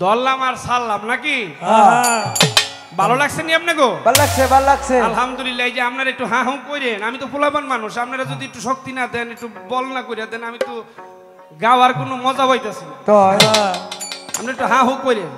দললাম আর ছাড়লাম নাকি? ভালো লাগছে নি আপনাকে? ভালো লাগছে, ভালো লাগছে আলহামদুলিল্লাহ। এই যে আপনারা একটু হা হু করেন, আমি তো পোলাপান মানুষ, আপনারা যদি একটু শক্তি না দেন, একটু বল না করে দেন, আমি তো গাওয়ার কোনো মজা পাইতেছি না। তো আপনি একটু হা হু করেন।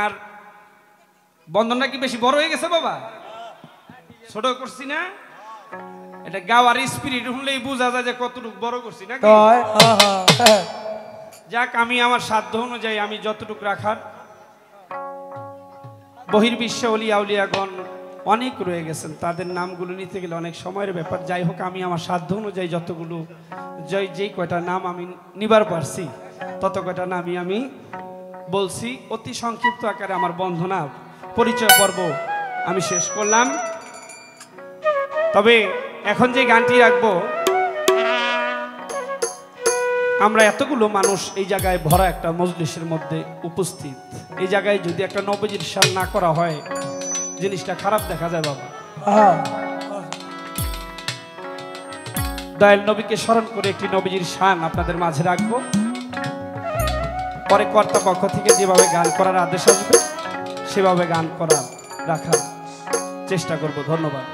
আর বন্ধনটা কি বেশি বড় হয়ে গেছে বাবা? ছোট করছি না? এটা গাওয়ার স্পিরিট শুনলেই বোঝা যায় যে কতটুকু বড় করছি না। যাক, আমি আমার সাধ্য অনুযায়ী আমি যতটুকু রাখার। বহির্বিশ্বে অলিয়া উলিয়াগণ অনেক রয়ে গেছেন, তাদের নামগুলো নিতে গেলে অনেক সময়ের ব্যাপার। যাই হোক, আমি আমার সাধ্য অনুযায়ী যতগুলো যেই কয়টা নাম আমি নিবার পারছি তত কয়টা নামই আমি বলছি। অতি সংক্ষিপ্ত আকারে আমার বন্ধনা পরিচয় পর্ব আমি শেষ করলাম। তবে এখন যে গানটি রাখবো, আমরা এতগুলো মানুষ এই জায়গায় ভরা একটা মজলিসের মধ্যে উপস্থিত, এই জায়গায় যদি একটা নবীজির শান না করা হয় জিনিসটা খারাপ দেখা যায় বাবা। দয়াল নবীকে স্মরণ করে একটি নবীজির শান আপনাদের মাঝে রাখবো। পরে কর্তা পক্ষ থেকে যেভাবে গান করার আদেশ আসবে সেভাবে গান করার রাখার চেষ্টা করব। ধন্যবাদ।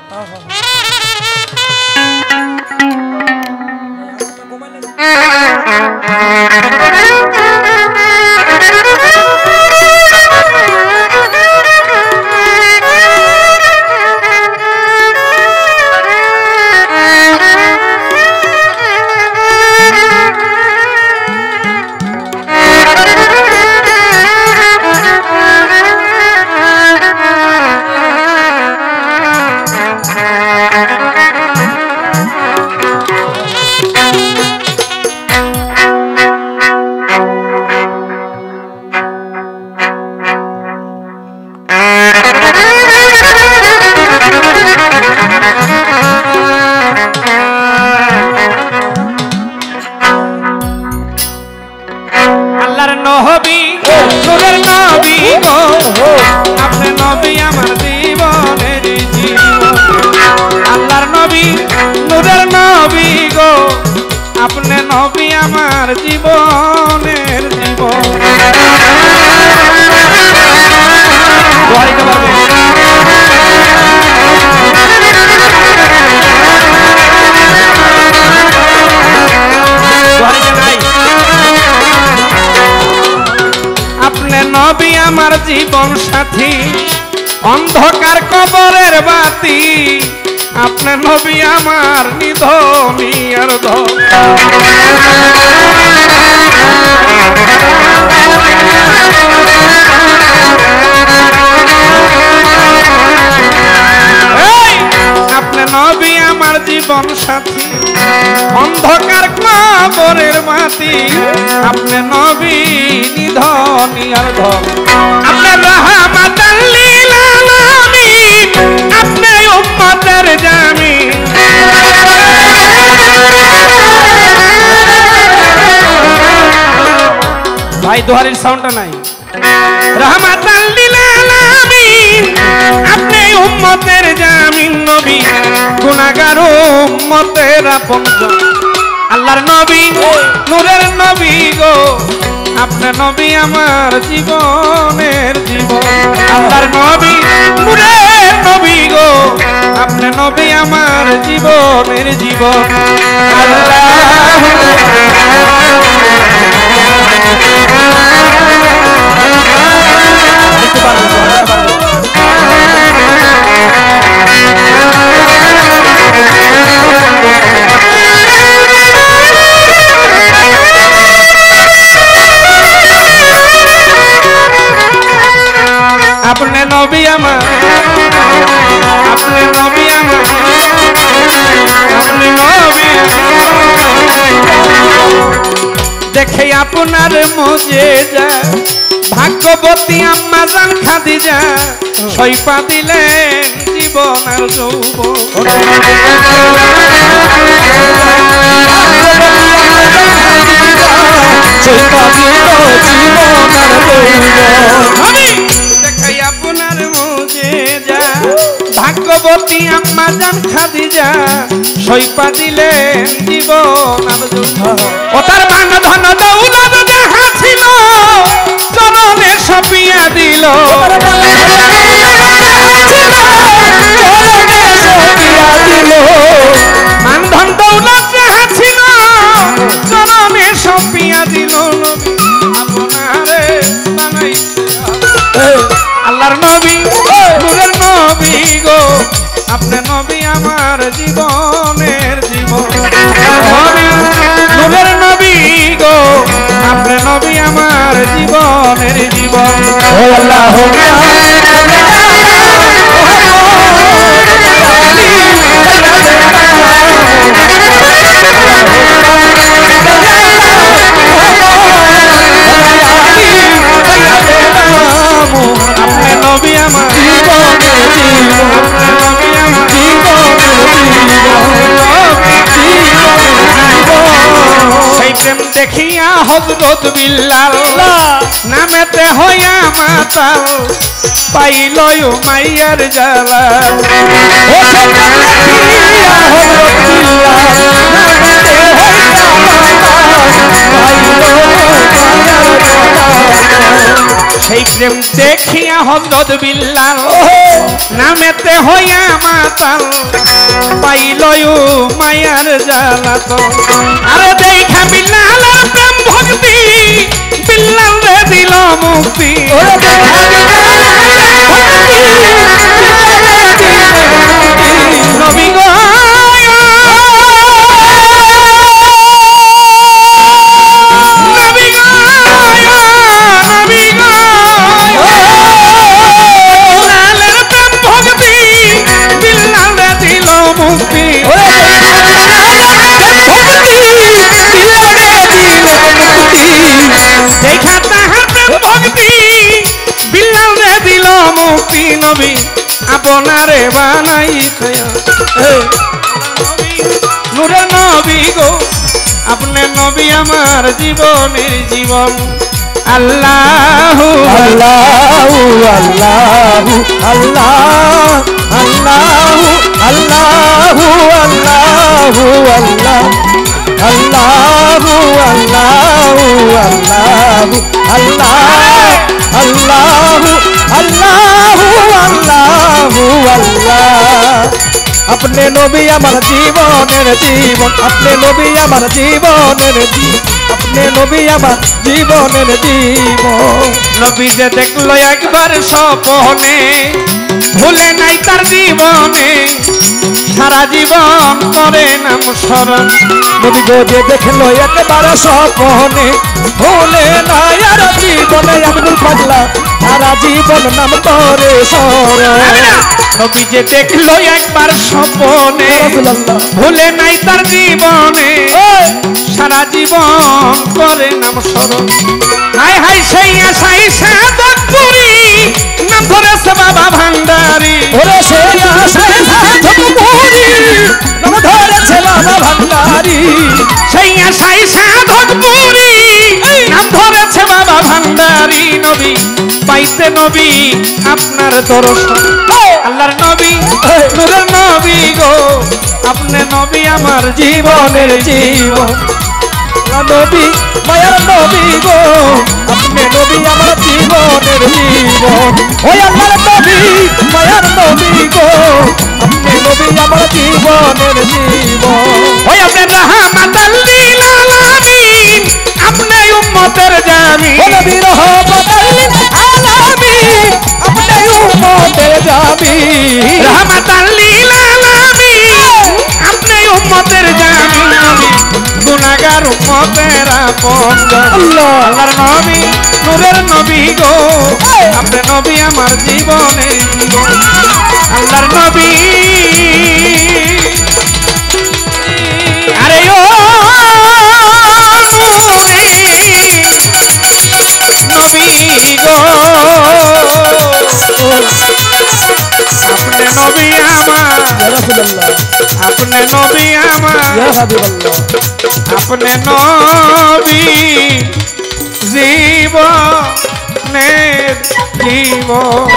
আপনি নবী আমার জীবনের জীবন। আপনি নবী আমার জীবন সাথী, অন্ধকার কবরের বাতি। আপনি নবী আমার নিধনী আর ধন। আপনি নবী আমার জীবন সাথী, অন্ধকার কবরের বাতি। আপনি নবী নিধনী আর ধন। আপনি রাহমাতাল লিল আলামিন, আপনি উম্মতের জামিন। ভাই দোহারের সাউন্ডটা নাই। রাহমাতাল লিল আলামিন, আপনি উম্মতের জামিন। নবী গুনাহগার উম্মতের আপনজন। আল্লাহর নবী নূরের নবী গো, আপনি নবী আমার জীবনের জীবন। আল্লাহর নবী নূরের নবী গো, আপনি নবী আমার জীবনের জীবন। আপনি নবী আমার, আপনি নবী আমার, আপনি নবী। দেখে আপনার মুজিজা, ভাগ্যবতী আম্মা জান খাদিজা সইপা দিলেন জীবন আর যৌবন। দেখাই আপনার মুজিজা, ভাগ্যবতী আম্মা জান খাদিজা সইপা দিলেন জীবন আর যৌবন। ও তার মান ধন দৌলত যাহা ছিল আপনি নবী আমার জীবনের জীবন নবী নূরের নবী গো আপনি নবী আমার জীবনের জীবন ও আল্লাহ আপনি নবী আমার জীবনের জীবন নবী আমার সেই প্রেম দেখিয়া হযরত বিল্লাল নামেতে হইয়া মাতাল পাইল মাইয়ার জ্বালা ও সেই প্রেম দেখিয়া হযরত বিল্লাল নামেতে হইয়া সেই প্রেম দেখিয়া হযরত বিল্লাল নামেতে হইয়া মাতাল পাইল মায়ার জ্বালাতন আরে দেখা বিল্লালের প্রেম ভক্তি বিল্লাল রে দিল মুক্তি নবী গো নবী আপনারে বানাই নূরে নবী গো আপনি নবী আমার জীবনের জীবন আল্লাহু আল্লাহু আল্লাহু আল্লাহ আল্লাহু আল্লাহু আল্লাহু আল্লাহ আল্লাহু আল্লাহু আল্লাহু আল্লাহ আল্লাহু আল্লাহু আল্লাহু আল্লাহ अपने नबी আমার জীবনের জীবন अपने नबी আমার জীবনের জীবন अपने नबी আমার জীবনের জীবন নবী যে দেখলো একবার স্বপ্নে ভুলে নাই তার জীবনে সারা জীবন করে নাম স্মরণ নবী গো যে দেখলো একবার স্বপ্নে ভুলে নাই আর জীবনে আব্দুল পাগলা সারা জীবন নাম করে স্মরণ নবী যে দেখলো একবার স্বপ্নে ভুলে নাই তার জীবনে সারা জীবন করে নাম স্মরণ হাই হাই সেই আশাই সাধক পুরি নাম ধরেছে বাবা ভান্ডারি ওরে সেই আশাই সাধক পুরি নাম ধরেছে বাবা ভান্ডারি সেই আশাই সাধক পুরি নাম ধরেছে বাবা ভান্ডারি নবী পাইতে নবী আপনার দর্শন আল্লাহর নবী নূরের নবী গো আপনি নবী আমার জীবনের জীবন নবী মায়ার নবী গো আপনি নবী আমার জীবনের জীবন ওই আল্লাহর নবী মায়ার নবী গো আপনি নবী আমার জীবনের জীবন ওই আপনি রাহমাতাল লিল আলামিন আপনি উম্মতের জামিন ও নবী রাহমাতাল লিল আলামিন আপনি উম্মতের জামিন রাহমাতাল লিল আলামিন আপনি উম্মতের জামিন নবী গুনাহগার উম্মতের আপন আল্লাহর নবী নূরের নবী গো আপনি নবী আমার জীবনের জীবন আল্লাহর নবী আরে ও নবী গো আপনি নবী আমার আপনি নবী আমার আপনি নবী জীবনের জীবন